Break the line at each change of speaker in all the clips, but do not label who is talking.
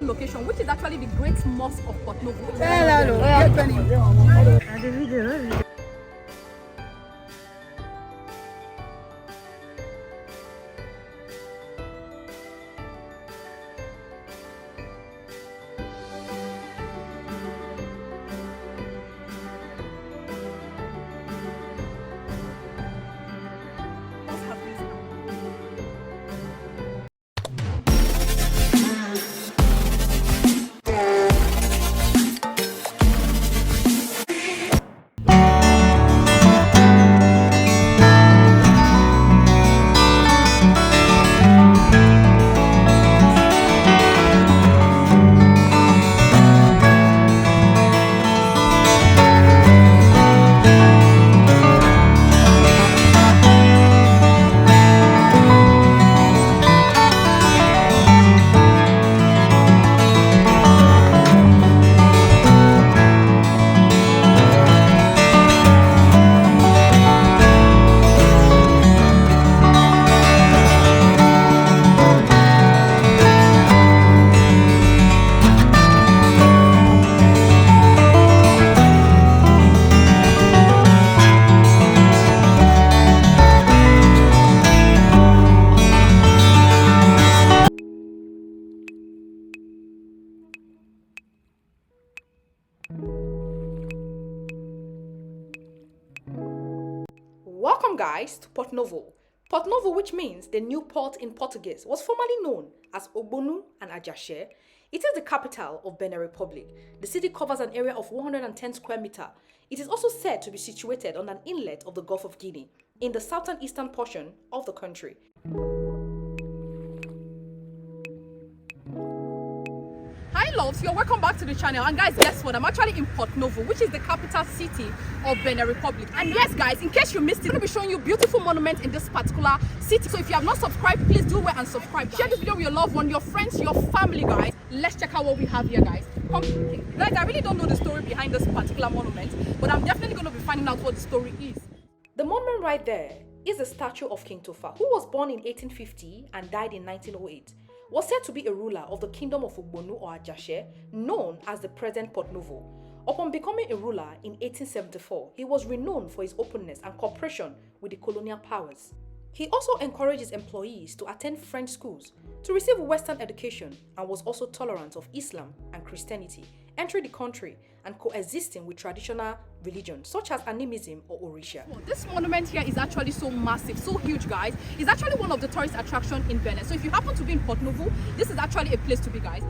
location, which is actually the Great Mosque of Porto Novo. Welcome guys to Porto Novo. Porto Novo, which means the new port in Portuguese, was formerly known as COTONOU and Ajaccio. It is the capital of Benin Republic. The city covers an area of 110 square meters. It is also said to be situated on an inlet of the Gulf of Guinea in the southern eastern portion of the country. Hi loves, you're welcome back to the channel, and guys, guess what? I'm actually in Porto Novo, which is the capital city of Benin Republic. And yes guys, in case you missed it, I'm going to be showing you beautiful monuments in this particular city. So if you have not subscribed, please do well and subscribe. Share this video with your loved one, your friends, your family, guys. Let's check out what we have here, guys. Guys, I really don't know the story behind this particular monument, but I'm definitely going to be finding out what the story is. The monument right there is the statue of King Tofa, who was born in 1850 and died in 1908. Was said to be a ruler of the kingdom of COTONOU or Ajaccio, known as the present Porto Novo. Upon becoming a ruler in 1874, he was renowned for his openness and cooperation with the colonial powers. He also encouraged his employees to attend French schools, to receive Western education, and was also tolerant of Islam and Christianity, entering the country and coexisting with traditional religions such as animism or Orisha. This monument here is actually so massive, so huge guys. It's actually one of the tourist attractions in Benin. So if you happen to be in Porto Novo, this is actually a place to be, guys.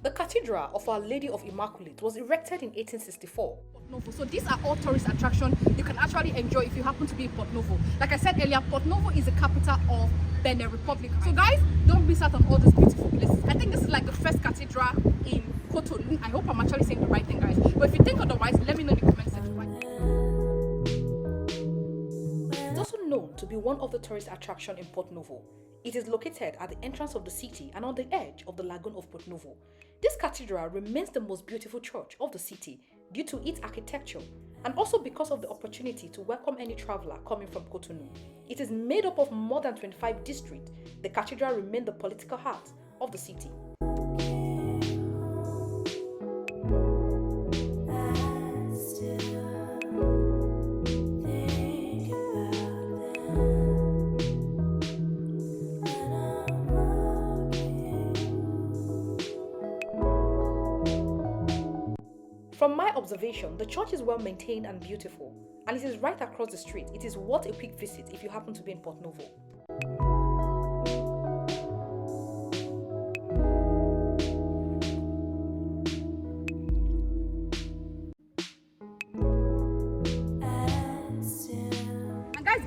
The Cathedral of Our Lady of Immaculate was erected in 1864. So these are all tourist attractions you can actually enjoy if you happen to be in Porto Novo. Like I said earlier, Porto Novo is the capital of Benin Republic. So guys, don't miss out on all these beautiful places. I think this is like the first cathedral in COTONOU. I hope I'm actually saying the right thing, guys. But if you think otherwise, let me know in the comment section. It's also known to be one of the tourist attractions in Porto Novo. It is located at the entrance of the city and on the edge of the lagoon of Porto Novo. This cathedral remains the most beautiful church of the city due to its architecture and also because of the opportunity to welcome any traveler coming from COTONOU. It is made up of more than 25 districts. The cathedral remains the political heart of the city. From my observation, the church is well maintained and beautiful, and it is right across the street. It is worth a quick visit if you happen to be in Porto Novo.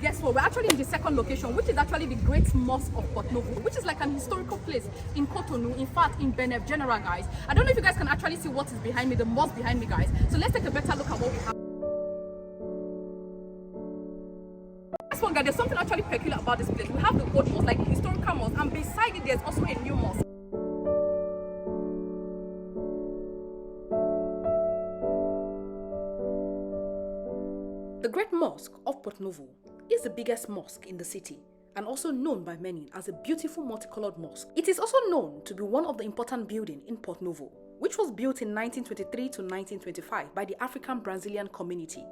Guess what? We're actually in the second location, which is actually the Great Mosque of Porto Novo, which is like an historical place in COTONOU, in fact in Benin general, guys. I don't know if you guys can actually see what is behind me, the mosque behind me, guys. So let's take a better look at what we have. This one, guys, there's something actually peculiar about this place. We have the old mosque, like the historical mosque, and beside it there's also a new mosque. The Great Mosque of Porto Novo is the biggest mosque in the city and also known by many as a beautiful multicolored mosque. It is also known to be one of the important buildings in Porto Novo, which was built in 1923 to 1925 by the African Brazilian community.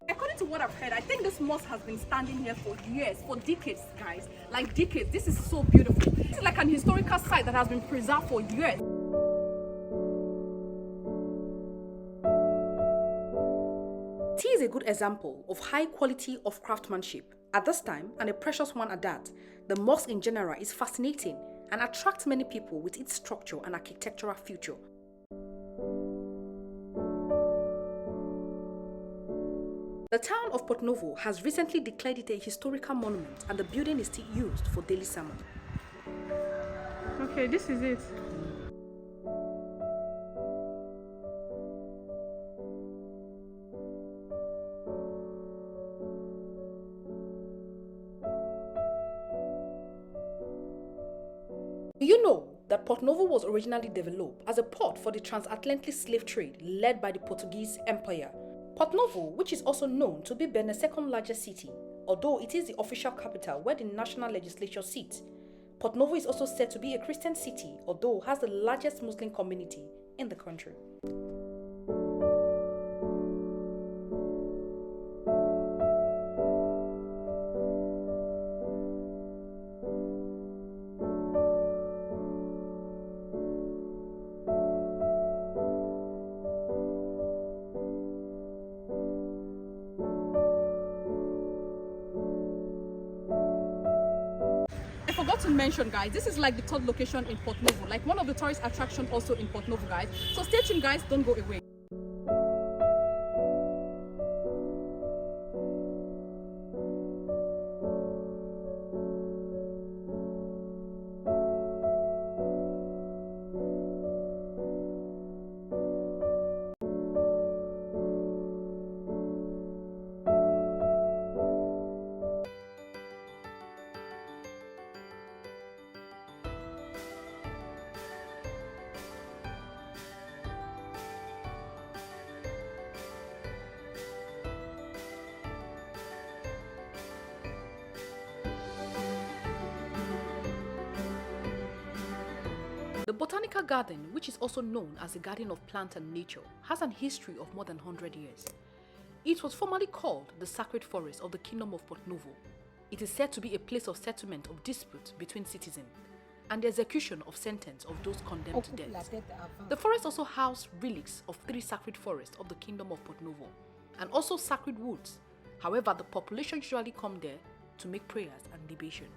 According to what I've heard, I think this mosque has been standing here for years, for decades, guys. Like decades. This is so beautiful. This is like an historical site that has been preserved for years. Tea is a good example of high quality of craftsmanship. At this time, and a precious one at that, the mosque in general is fascinating and attracts many people with its structure and architectural feature. The town of Porto Novo has recently declared it a historical monument and the building is still used for daily sermon.
Okay, this is it.
Do you know that Porto Novo was originally developed as a port for the transatlantic slave trade led by the Portuguese Empire? Porto Novo, which is also known to be Benin's second largest city, although it is the official capital where the national legislature sits. Porto Novo is also said to be a Christian city, although has the largest Muslim community in the country. I forgot to mention, guys, this is like the third location in Porto Novo, like one of the tourist attractions also in Porto Novo, guys. So stay tuned, guys, don't go away. The Botanical Garden, which is also known as the Garden of Plant and Nature, has an history of more than 100 years. It was formerly called the Sacred Forest of the Kingdom of Porto Novo. It is said to be a place of settlement of dispute between citizens and the execution of sentence of those condemned to death. The forest also housed relics of 3 sacred forests of the Kingdom of Porto Novo and also sacred woods. However, the population usually come there to make prayers and libation.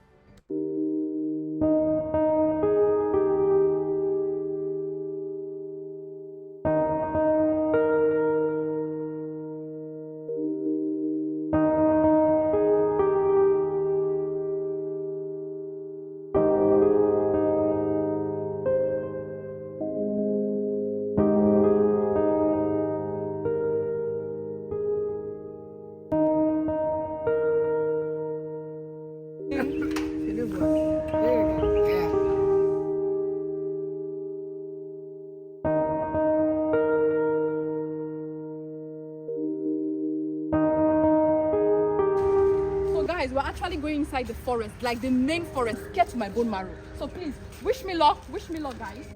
Guys, we're actually going inside the forest, like the main forest, get to my bone marrow. So please, wish me luck, guys.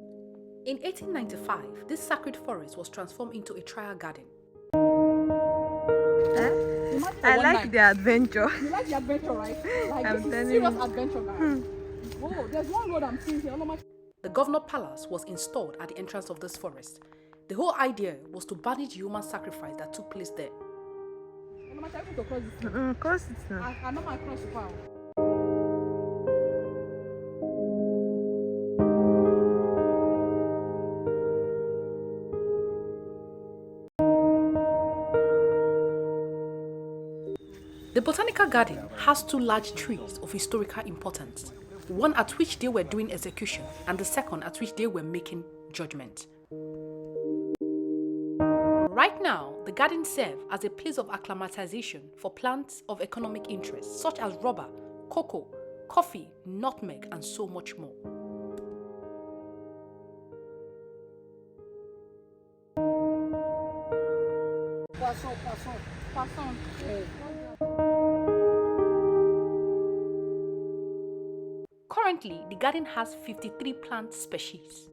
In 1895, this sacred forest was transformed into a trial garden.
I like the adventure.
You like the adventure, right? Like
I'm
this is
telling
serious
you.
adventure, guys. Whoa, there's one road I'm seeing here. The Governor Palace was installed at the entrance of this forest. The whole idea was to banish the human sacrifice that took place there.
Cross it now.
I'm not my cross power. The Botanical Garden has 2 large trees of historical importance, one at which they were doing execution and the second at which they were making judgment. Right now, the garden serves as a place of acclimatization for plants of economic interest such as rubber, cocoa, coffee, nutmeg, and so much more. Currently, the garden has 53 plant species.